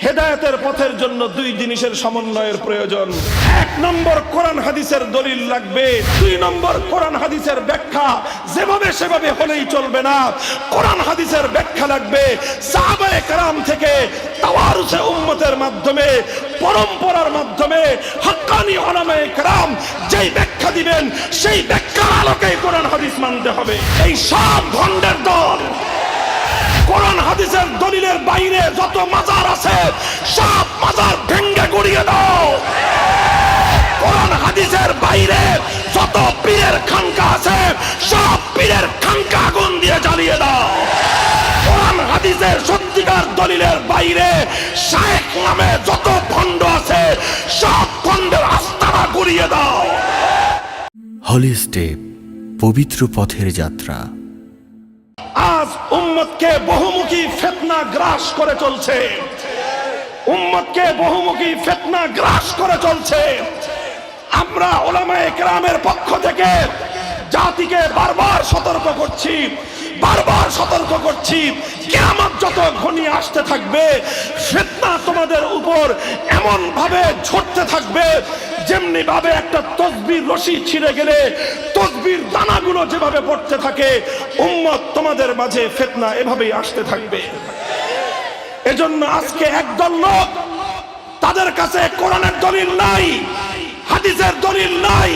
হেদায়েতের পথের জন্য দুই জিনিসের সমন্বয়ের প্রয়োজন। এক নম্বর কোরআন হাদিসের দলিল লাগবে, দুই নম্বর কোরআন হাদিসের ব্যাখ্যা। যেভাবে সেভাবে হলেই চলবে না, কোরআন হাদিসের ব্যাখ্যা লাগবে। সাহাবায়ে কেরাম থেকে তাওয়ারুসে উম্মতের মাধ্যমে, পরম্পরার মাধ্যমে হাক্কানি উলামায়ে কেরাম যেই ব্যাখ্যা দিবেন, সেই ব্যাখ্যার আলোকেই কোরআন হাদিস মানতে হবে। এই সব ভণ্ডের দল কোরআন হাদিসের দলিলের বাইরে যত মাজার আছে সব মাজার ভেঙে গুড়িয়ে দাও। কোরআন হাদিসের বাইরে যত পীরের খানকা আছে সব পীরের খানকা আগুন দিয়ে জ্বালিয়ে দাও। কোরআন হাদিসের সত্যিকার দলিলের বাইরে শায়েখ নামে যত ভণ্ড আছে সব ভণ্ডের আস্তানা গুড়িয়ে দাও। হলি স্টেপ, পবিত্র পথের যাত্রা। আজ উম্মতকে বহুমুখী ফিতনা গ্রাস করে চলছে, উম্মতকে বহুমুখী ফিতনা গ্রাস করে চলছে। আমরা উলামায়ে কেরামের পক্ষ থেকে জাতিকে বারবার সতর্ক করছি, বারবার সতর্ক করছি, কিয়ামত যত ঘনিয়ে আসতে থাকবে ফিতনা তোমাদের উপর এমন ভাবে ঝরতে থাকবে যেমনি ভাবে একটা তসবির রশি ছিঁড়ে গেলে তসবির দানাগুলো যেভাবে পড়তে থাকে, উম্মত তোমাদের মাঝে ফিতনা এভাবেই আসতে থাকবে। এজন্য আজকে একদল লোক, তাদের কাছে কোরআনের দলিল নাই, হাদিসের দলিল নাই,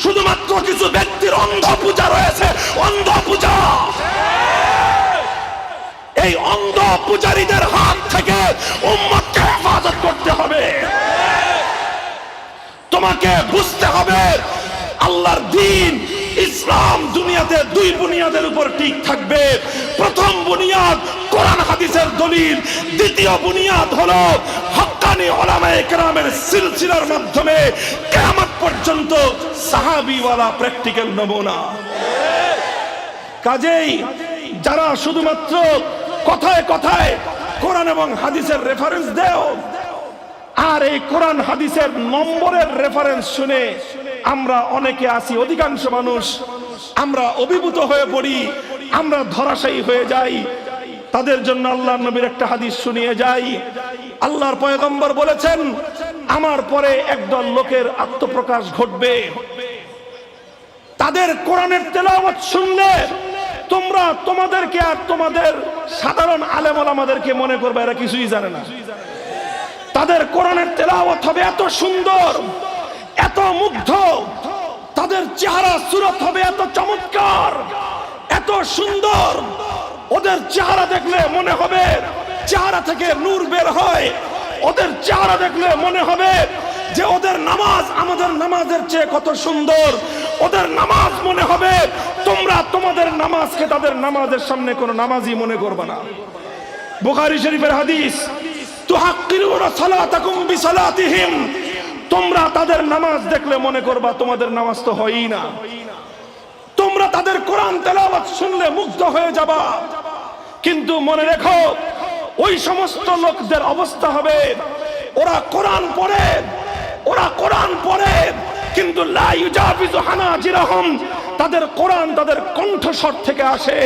শুধুমাত্র কিছু ব্যক্তির অন্ধ পূজা রয়েছে, অন্ধ পূজা। এই অন্ধ পূজারীদের হাত থেকে উম্মতকে হেফাজত করতে হবে। তোমাকে বুঝতে হবে আল্লাহর দ্বীন ইসলাম দুনিয়াতে দুই বুনিয়াদের উপর টিক থাকবে। প্রথম বুনিয়াদ কোরআন হাদিসের দলিল, দ্বিতীয় বুনিয়াদ হলো হাক্কানি উলামায়ে কেরামের সিলসিলার মাধ্যমে কিয়ামত পর্যন্ত সাহাবীওয়ালা প্র্যাকটিক্যাল নমুনা। কাজেই যারা শুধুমাত্র কথায় কথায় কোরআন এবং হাদিসের রেফারেন্স দেও আর এই কোরআন হাদিসের নম্বরের রেফারেন্স শুনে আমরা অনেকে আছি, অধিকাংশ মানুষ আমরা অভিভূত হয়ে পড়ি, আমরা ধরাশায়ী হয়ে যাই। তাদের জন্য আল্লাহর নবীর একটা হাদিস শুনিয়ে যাই। আল্লাহর পয়গম্বর বলেছেন, আমার পরে একদল লোকের আত্মপ্রকাশ ঘটবে, তাদের কোরআনের তেলাওয়াত শুনলে তোমরা তোমাদেরকে আর তোমাদের সাধারণ আলেম ওলামাদেরকে মনে করবে এরা কিছুই জানে না। তাদের কোরআনের তেলাওয়াত হবে এত সুন্দর, এত মুগ্ধ, তাদের চেহারা সুরত হবে এত চমৎকার, এত সুন্দর, ওদের চেহারা দেখলে মনে হবে চেহারা থেকে নূর বের হয়, ওদের চেহারা দেখলে মনে হবে যে ওদের নামাজ আমাদের নামাজের চেয়ে কত সুন্দর, ওদের নামাজ মনে হবে তোমরা তোমাদের নামাজকে তাদের নামাজের সামনে কোনো নামাজই মনে করবে না। বুখারী শরীফের হাদিস, তুহাক্কিরুনা সালাতাকুম বিসালাতিহিম, তোমরা তাদের নামাজ দেখলে মনে করবা তোমাদের নামাজ তো হয়ই না। তোমরা তাদের কোরআন তেলাওয়াত শুনলে মুগ্ধ হয়ে যাবা, কিন্তু মনে রেখো ওই সমস্ত লোকদের অবস্থা হবে ওরা কোরআন পড়ে, ওরা কোরআন পড়ে কিন্তু লা ইউজাবিজু হানাজিরাহুম, তাদের কোরআন তাদের কণ্ঠস্বর থেকে আসে,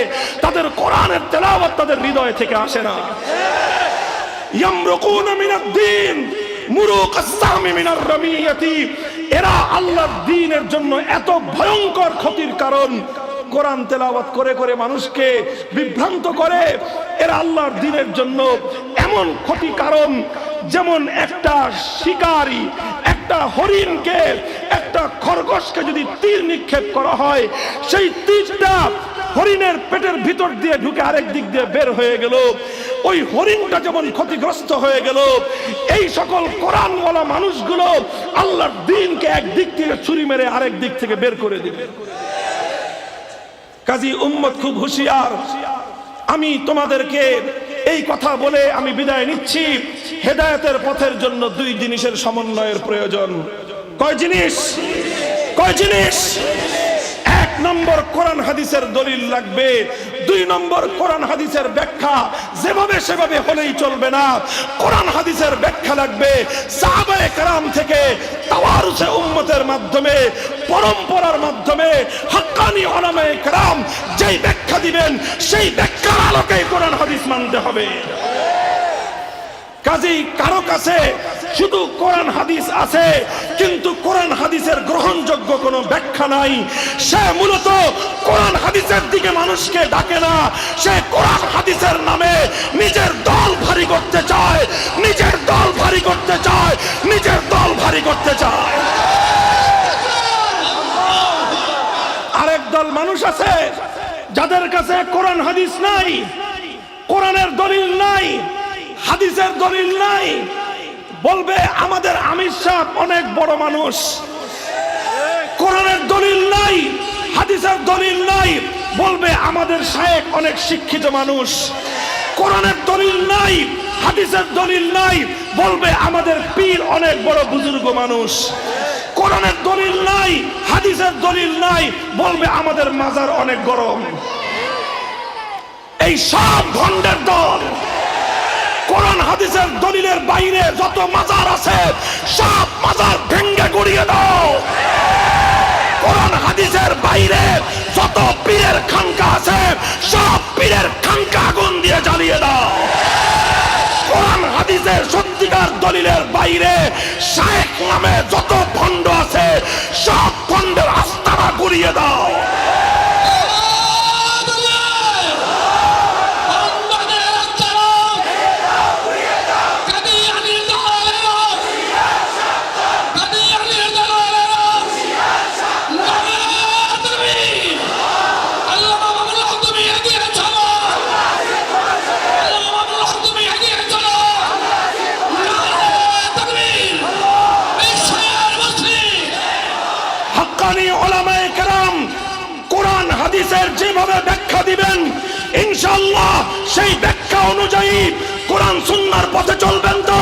তাদের কোরআনের তেলাওয়াত তাদের হৃদয় থেকে আসে না। ইয়ামরুকুনা মিনাদ দ্বীন মুরুকাস সামি মিনার রামিয়াতি, এরা আল্লাহর দ্বীনের জন্য এত ভয়ঙ্কর ক্ষতির কারণ। কোরআন তেলাওয়াত করে করে মানুষকে বিভ্রান্ত করে, এরা আল্লাহর দ্বীনের জন্য এমন ক্ষতি কারণ যেমন একটা শিকারী একটা হরিণকে, একটা খরগোশকে যদি তীর নিক্ষেপ করা হয়, সেই তীরটা হরিণের পেটের ভিতর দিয়ে ঢুকে আরেক দিক দিয়ে বের হয়ে গেল, ওই হরিণটা যেমন ক্ষতিগ্রস্ত হয়ে গেল, এই সকল কোরআনওয়ালা মানুষগুলো আল্লাহর দ্বীনকে একদিক থেকে ছুরি মেরে আরেক দিক থেকে বের করে দিবে। কাজী উম্মত খুব হুঁশিয়ার। আমি তোমাদেরকে এই কথা বলে আমি বিদায় নিচ্ছি। হেদায়েতের পথের জন্য দুই জিনিসের সমন্বয়ের প্রয়োজন। কয় জিনিস? কয় জিনিস? এক নম্বর কোরআন হাদিসের দলিল লাগবে, দুই নম্বর কোরআন হাদিসের ব্যাখ্যা। যেভাবে সেভাবে হলেই চলবে না, কোরআন হাদিসের ব্যাখ্যা লাগবে। সাহাবায়ে কেরাম থেকে তাওয়ারুসে উম্মতের মাধ্যমে, পরম্পরার মাধ্যমে হাক্কানি উলামায়ে কেরাম যেই ব্যাখ্যা দিবেন, সেই ব্যাখ্যার আলোকেই কোরআন হাদিস মানতে হবে। কাজেই কারো কাছে শুধু কোরআন হাদিস আছে কিন্তু কোরআন হাদিসের গ্রহণযোগ্য কোনো ব্যাখ্যা নাই, সে মূলত কোরআন হাদিসের দিকে মানুষকে ডাকে না, সে কোরআন হাদিসের নামে নিজের দল ভারী করতে চায়, নিজের দল ভারী করতে চায়, নিজের দল ভারী করতে চায়। আরেক দল মানুষ আছে যাদের কাছে কোরআন হাদিস নাই, কোরআনের দলিল নাই, হাদিসের দলিল নাই, বলবে আমাদের আমির সাহেব অনেক বড় মানুষ। কোরআনের দলিল নাই, হাদিসের দলিল নাই, বলবে আমাদের শায়েখ অনেক শিক্ষিত মানুষ। কোরআনের দলিল নাই, হাদিসের দলিল নাই, বলবে আমাদের পীর অনেক বড় বুজুর্গ মানুষ। কোরআনের দলিল নাই, হাদিসের দলিল নাই, বলবে আমাদের মাজার অনেক গরম। এই সব ভণ্ডের দল। কোরআন হাদিসের দলিলের বাইরে যত মাজার আছে সব মাজার ভেঙ্গে গুড়িয়ে দাও। কোরআন হাদিসের বাইরে যত পীরের খানকা আছে সব পীরের খানকা আগুন দিয়ে জ্বালিয়ে দাও। কোরআন হাদিসের সত্যিকার দলিলের বাইরে শায়েখ নামে যত ভণ্ড আছে সব ভণ্ডের আস্তানা গুড়িয়ে দাও। কোরআন হাদিসের যেভাবে ব্যাখ্যা দিবেন ইনশাআল্লাহ সেই ব্যাখ্যা অনুযায়ী কোরআন সুন্নাহর পথে চলবেন তো?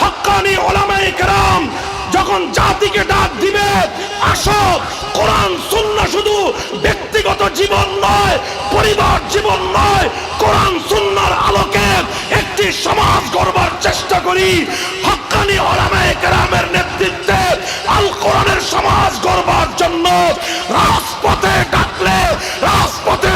হক্কানি উলামায়ে কেরাম যখন জাতিকে ডাক দিবে আসো কোরআন সুন্নাহ শুধু ব্যক্তিগত জীবন নয়, পরিবার জীবন নয়, কোরআন সুন্নাহর আলোকে একটি সমাজ গড়বার চেষ্টা করি। হক্কানি উলামায়ে কেরামের নেতৃত্বে আল কোরআনের সমাজ গড়বার জন্য রাজপথে ডাকলে রাজপথে